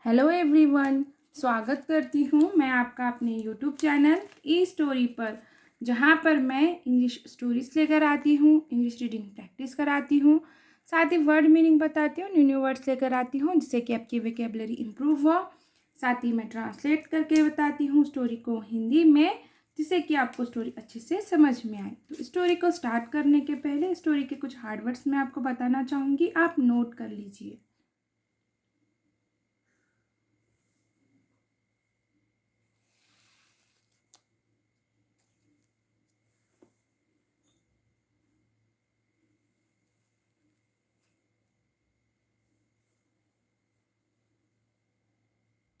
Hello everyone, स्वागत करती हूँ मैं आपका अपने यूट्यूब चैनल ई स्टोरी पर, जहाँ पर मैं इंग्लिश स्टोरीज लेकर आती हूँ, इंग्लिश रीडिंग प्रैक्टिस कराती हूँ, साथ ही वर्ड मीनिंग बताती हूँ, न्यू न्यू वर्ड्स लेकर आती हूँ जिससे कि आपकी वोकैबुलरी इम्प्रूव हो। साथ ही मैं ट्रांसलेट करके बताती हूँ स्टोरी को हिंदी में, जिससे कि आपको स्टोरी अच्छे से समझ में आए। तो स्टोरी को स्टार्ट करने के पहले स्टोरी के कुछ हार्ड वर्ड्स मैं आपको बताना चाहूँगी, आप नोट कर लीजिए।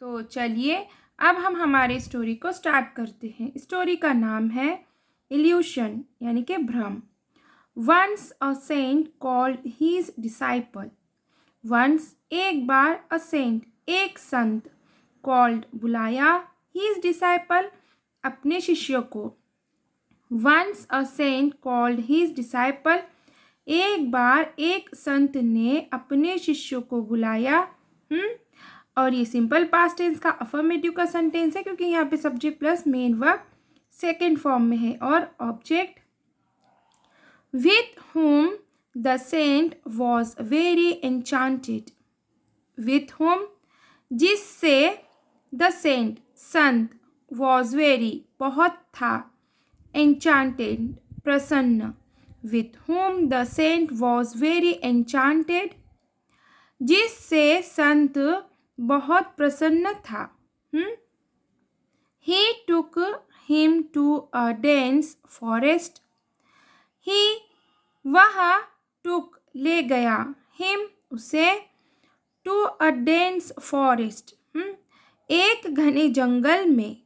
तो चलिए अब हम हमारे स्टोरी को स्टार्ट करते हैं। स्टोरी का नाम है इल्यूशन यानी कि भ्रम। Once a saint called his disciple. Once एक बार, अ सेंट एक संत, कॉल्ड बुलाया, हीज डिसाइपल अपने शिष्य को। Once a saint called his disciple, एक बार एक संत ने अपने शिष्य को बुलाया। और ये सिंपल पास्ट टेंस का अफर्मेटिव का सेंटेंस है, क्योंकि यहाँ पे subject plus main verb second form में है और object with whom the saint was very enchanted. With whom जिससे द सेंट संत वॉज वेरी बहुत था, एन्चांटेड प्रसन्न। With whom the saint was very enchanted जिससे संत बहुत प्रसन्न था। He took him to a dense forest. He वह took ले गया, him उसे, to a dense forest एक घने जंगल में।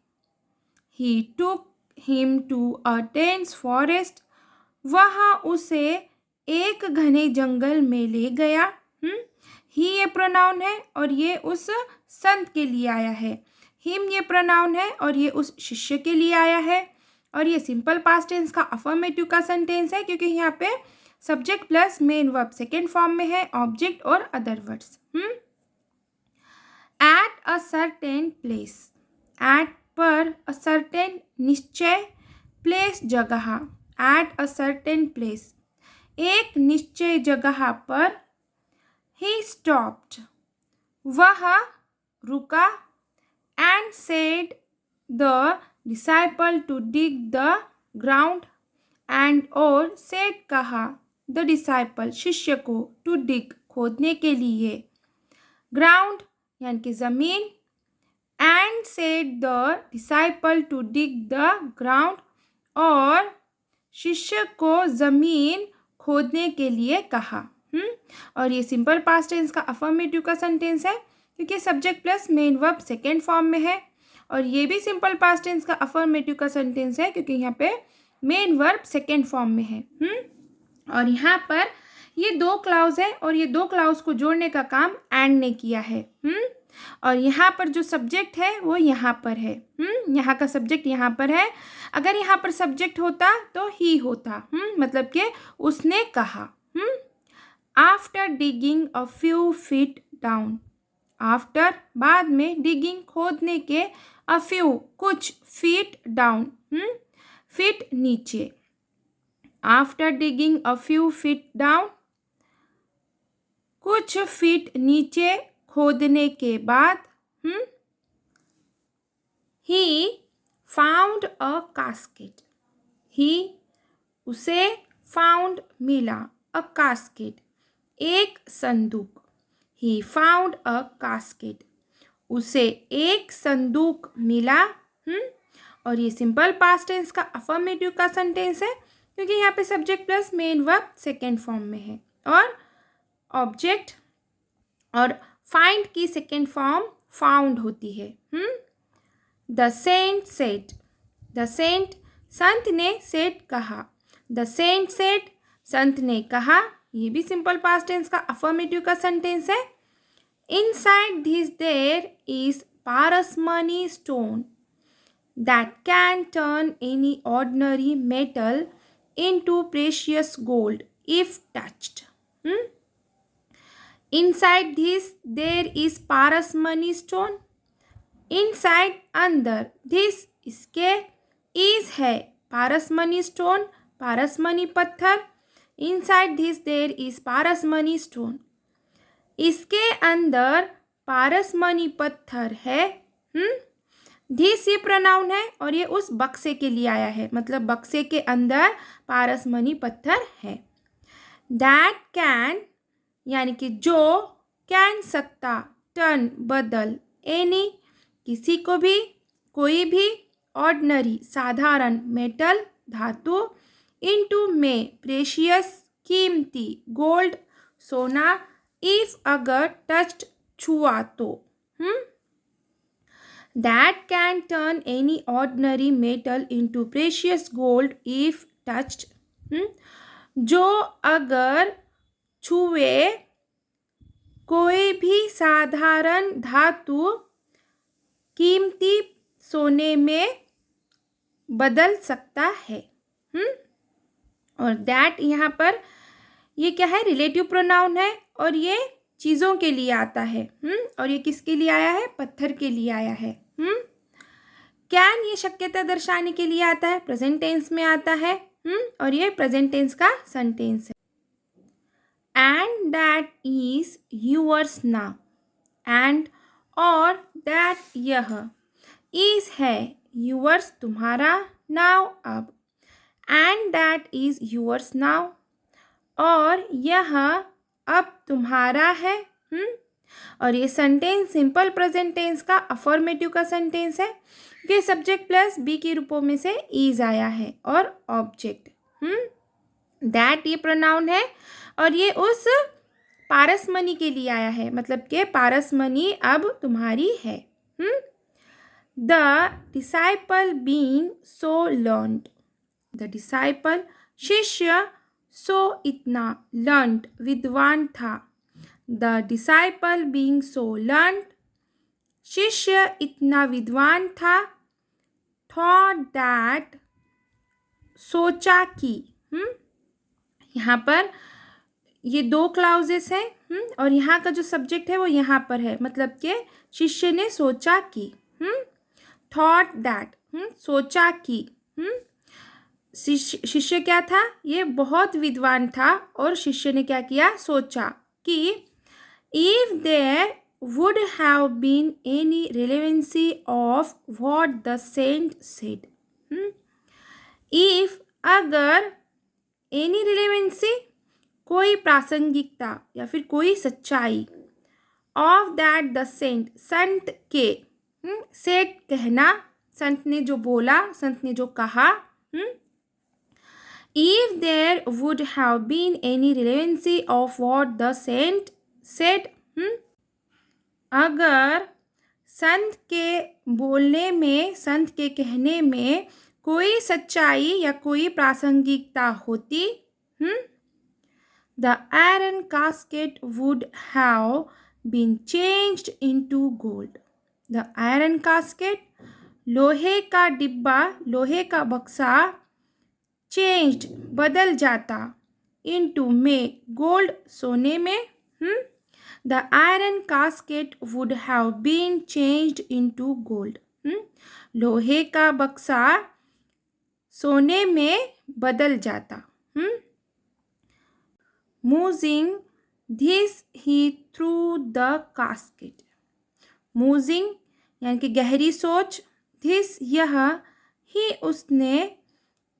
He took him to a dense forest वह उसे एक घने जंगल में ले गया। ही ये प्रोनाउन है और ये उस संत के लिए आया है। हिम ये प्रोनाउन है और ये उस शिष्य के लिए आया है। और ये सिंपल पास्ट टेंस का अफर्मेटिव का सेंटेंस है, क्योंकि यहाँ पे subject plus main verb second form में है, ऑब्जेक्ट और other words. At a certain place, at पर, अ सर्टेन निश्चय, प्लेस जगह। एट अ सर्टेन प्लेस एक निश्चय जगह पर। He stopped वह रुका, and said the disciple to dig the ground, and और said कहा the disciple शिष्य को to dig खोदने के लिए, ground यानी कि ज़मीन, and said the disciple to dig the ground और शिष्य को ज़मीन खोदने के लिए कहा। और ये सिंपल पास्ट टेंस का अफर्मेटिव का सेंटेंस है, क्योंकि subject plus main verb second form में है। और ये भी सिंपल पास्ट टेंस का अफर्मेटिव का सेंटेंस है, क्योंकि यहाँ पे मेन वर्ब सेकेंड फॉर्म में है। और यहाँ पर ये दो क्लाउज है और ये दो क्लाउज को जोड़ने का काम एंड ने किया है। और यहाँ पर जो सब्जेक्ट है वो यहाँ पर है। यहाँ का सब्जेक्ट यहाँ पर है। अगर यहाँ पर सब्जेक्ट होता तो ही होता, मतलब कि उसने कहा। After digging a few feet down, after बाद में, डिगिंग खोदने के, अ फ्यू कुछ, फीट डाउन फीट नीचे। After digging a few feet down कुछ फीट नीचे खोदने के बाद। ही फाउंड अ कास्केट, ही उसे, फाउंड मिला, अ कास्केट एक संदूक। ही फाउंड अ कास्केट उसे एक संदूक मिला। और ये सिंपल पास्ट टेंस का अफर्मेटिव का सेंटेंस है, क्योंकि यहाँ पे subject plus main verb second form में है और ऑब्जेक्ट और फाइंड की सेकेंड फॉर्म फाउंड होती है। The saint said, the saint संत ने, सेड कहा, द सेंट सेड संत ने कहा। ये भी सिंपल पास्ट टेंस का अफर्मेटिव का सेंटेंस है। Inside this there is parasmani stone that can turn any ordinary metal into precious gold if touched. Inside this there is parasmani stone. Inside अंदर, this इसके, is है पारसमनी स्टोन पारसमनी पत्थर. Inside this there is parasmani stone. इसके अंदर पारसमनी पत्थर है. धिस ये प्रोनाउन है और ये उस बक्से के लिए आया है, मतलब बक्से के अंदर पारसमनी पत्थर है. दैट कैन यानी कि जो, कैन सकता, टर्न बदल, एनी किसी को भी, कोई भी, ऑर्डिनरी साधारण, मेटल धातु, इनटू में प्रेशियस कीमती, गोल्ड सोना, इफ अगर, टच्ड छुआ तो. That can turn any ordinary metal into precious gold if touched. जो अगर छुए कोई भी साधारण धातु कीमती सोने में बदल सकता है. और दैट यहाँ पर ये क्या है, रिलेटिव प्रोनाउन है और ये चीज़ों के लिए आता है. और ये किसके लिए आया है, पत्थर के लिए आया है. कैन ये शक्यता दर्शाने के लिए आता है, प्रेजेंट टेंस में आता है. और ये प्रेजेंट टेंस का सेंटेंस है. And that is yours now. And और दैट यह, इज है यूअर्स तुम्हारा, नाउ अब. And that is yours now और यह अब तुम्हारा है. और ये सेंटेंस सिंपल प्रेजेंट टेंस का अफर्मेटिव का सेंटेंस है कि सब्जेक्ट प्लस बी के रूपों में से इज आया है और ऑब्जेक्ट. दैट ये प्रोनाउन है और ये उस पारसमनी के लिए आया है, मतलब कि पारसमनी अब तुम्हारी है. The disciple being so learned. The disciple शिष्य, सो इतना, लर्नड विद्वान था. The disciple being so learned शिष्य इतना विद्वान था. थॉट दैट सोचा कि. यहाँ पर ये दो क्लाउजेस हैं और यहाँ का जो सब्जेक्ट है वो यहाँ पर है, मतलब कि शिष्य ने सोचा कि. थॉट दैट सोचा कि. शिष्य क्या था, ये बहुत विद्वान था और शिष्य ने क्या किया, सोचा कि if there would have been any relevancy of what the saint said. If अगर, एनी रिलेवेंसी कोई प्रासंगिकता या फिर कोई सच्चाई, ऑफ दैट द सेंट संत के, सेड कहना, संत ने जो बोला, संत ने जो कहा. If there would have been any relevancy of what the saint said, अगर संत के बोलने में, संत के कहने में कोई सच्चाई या कोई प्रासंगिकता होती, the iron casket would have been changed into gold. The iron casket, लोहे का डिब्बा, लोहे का बक्सा, चेंज्ड बदल जाता, इनटू में गोल्ड सोने में. The iron casket would have been changed into gold. लोहे का बक्सा सोने में बदल जाता. Musing this he threw the casket. Musing यानी कि गहरी सोच, धिस यह, ही उसने,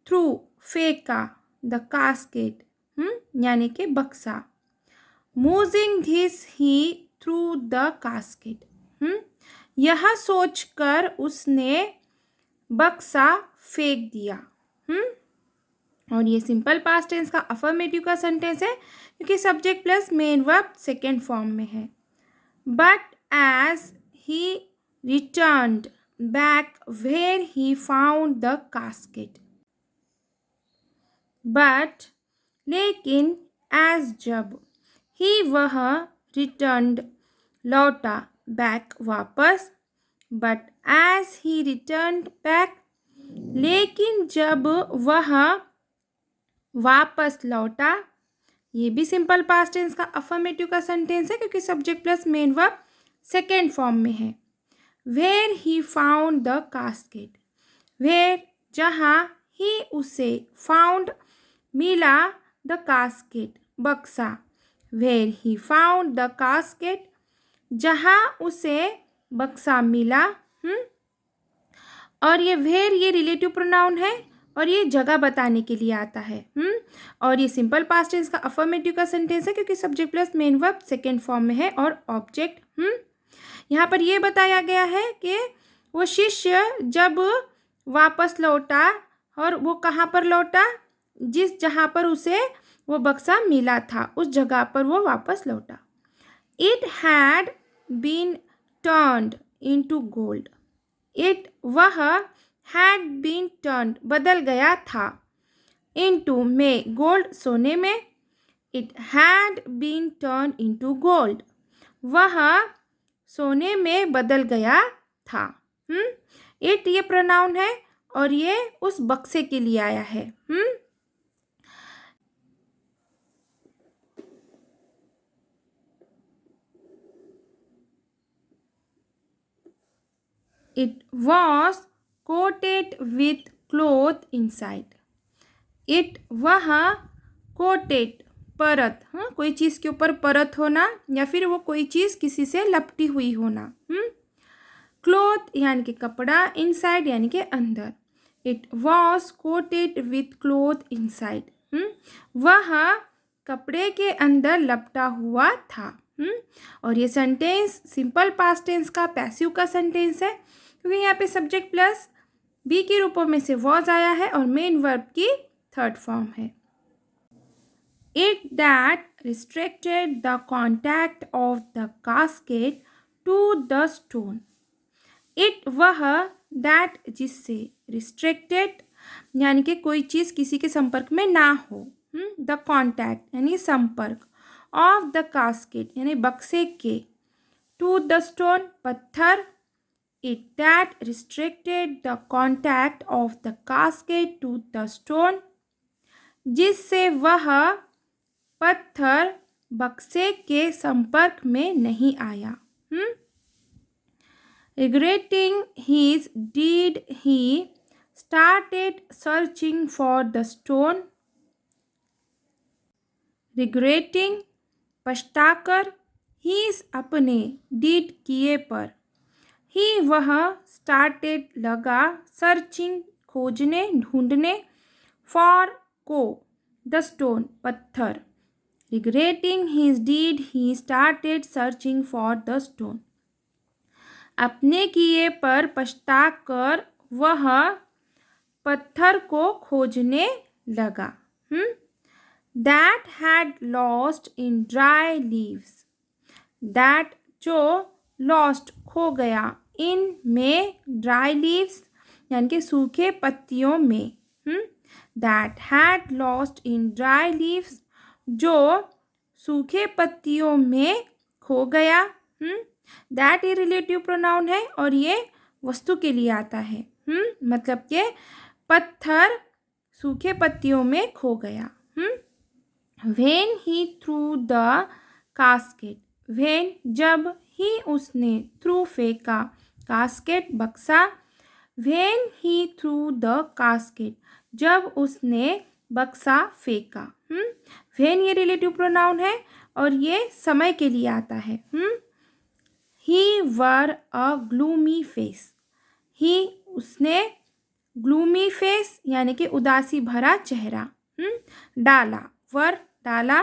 थ्रू फेंका, द कास्केट यानी कि बक्सा. Musing this he threw the casket, यह सोचकर उसने बक्सा फेंक दिया. और ये सिंपल पास्ट टेंस का अफर्मेटिव का सेंटेंस है क्योंकि subject plus main verb second form में है. But as he returned back where he found the casket. But लेकिन, एज जब, ही वह, रिटर्न्ड लौटा, बैक वापस. But as he returned back, लेकिन जब वह वापस लौटा, ये भी सिंपल पास्ट टेंस का अफर्मेटिव का सेंटेंस है क्योंकि subject plus main verb second form में है। Where he found the casket, where जहाँ, ही उसे, फाउंड मिला, द कास्केट बक्सा, where he found the casket जहाँ उसे बक्सा मिला। और ये वेयर ये रिलेटिव प्रोनाउन है और ये जगह बताने के लिए आता है। और ये सिंपल पास्ट टेंस का अफर्मेटिव का सेंटेंस है क्योंकि subject plus main verb second form में है और ऑब्जेक्ट। यहाँ पर ये बताया गया है कि वो शिष्य जब वापस लौटा, और वो कहाँ पर लौटा, जहाँ पर उसे वो बक्सा मिला था उस जगह पर वो वापस लौटा। It had been turned into gold, it वह, हैड बीन टर्न्ड बदल गया था, इनटू में गोल्ड सोने में, it had been turn into gold वह सोने में बदल गया था। इट ये प्रोनाउन है और ये उस बक्से के लिए आया है। It was coated with cloth inside. It वह, coated परत, कोई चीज़ के ऊपर परत होना या फिर वो कोई चीज़ किसी से लपटी हुई होना। क्लोथ यानी कि कपड़ा, इनसाइड यानी कि अंदर। It was coated with cloth inside, वह कपड़े के अंदर लपटा हुआ था। और ये सेंटेंस सिंपल पास्ट टेंस का पैसिव का सेंटेंस है क्योंकि यहाँ पे सब्जेक्ट प्लस बी के रूपों में से वॉज आया है और मेन वर्ब की थर्ड फॉर्म है। It that restricted the contact of the casket to the stone, it वह, दैट जिससे, रिस्ट्रिक्टेड यानी कि कोई चीज़ किसी के संपर्क में ना हो, द कॉन्टैक्ट यानी संपर्क, ऑफ द कास्केट यानी बक्से के, टू द स्टोन पत्थर, it that restricted the contact of the casket to the stone जिससे वह पत्थर बक्से के संपर्क में नहीं आया। Regretting his deed, he started searching for the stone. Regretting पछताकर, his अपने, deed किए पर, he वह, started लगा, searching खोजने ढूंढने, for को, the stone पत्थर। Regretting his deed, he started searching for the stone. अपने किए पर पछताकर वह पत्थर को खोजने लगा। That had lost in dry leaves. That जो lost खो गया, in में dry leaves यानी कि सूखे पत्तियों में। That had lost in dry leaves जो सूखे पत्तियों में खो गया। दैट ये रिलेटिव प्रोनाउन है और ये वस्तु के लिए आता है। मतलब कि पत्थर सूखे पत्तियों में खो गया। When he threw the casket, when जब, ही उसने, थ्रू फेंका, कास्केट बक्सा, when he threw the casket जब उसने बक्सा फेंका। व्हेन ये रिलेटिव प्रोनाउन है और ये समय के लिए आता है। He wore a gloomy face. He उसने, gloomy face यानी कि उदासी भरा चेहरा डाला, वर डाला,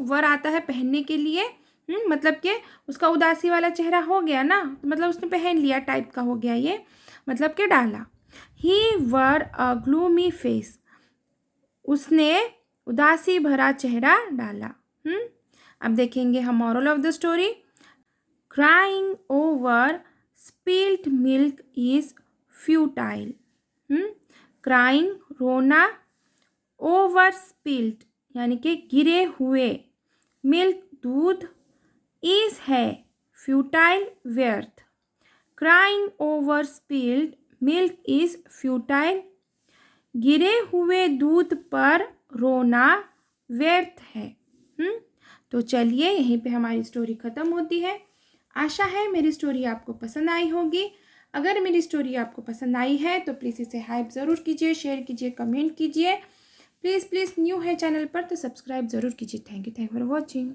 वर आता है पहनने के लिए, मतलब कि उसका उदासी वाला चेहरा हो गया ना, मतलब उसने पहन लिया टाइप का हो गया ये, मतलब कि डाला। He wore a gloomy face. उसने उदासी भरा चेहरा डाला। अब देखेंगे हम moral of the story. Crying over spilt milk is futile. Crying रोना, over spilt यानी कि गिरे हुए, milk दूध, is है futile व्यर्थ। Crying over spilt milk is futile. गिरे हुए दूध पर रोना व्यर्थ है। तो चलिए यहीं पे हमारी स्टोरी ख़त्म होती है। आशा है मेरी स्टोरी आपको पसंद आई होगी। अगर मेरी स्टोरी आपको पसंद आई है तो प्लीज़ इसे हाइप ज़रूर कीजिए, शेयर कीजिए, कमेंट कीजिए। प्लीज़ न्यू है चैनल पर तो सब्सक्राइब ज़रूर कीजिए। Thank you for watching.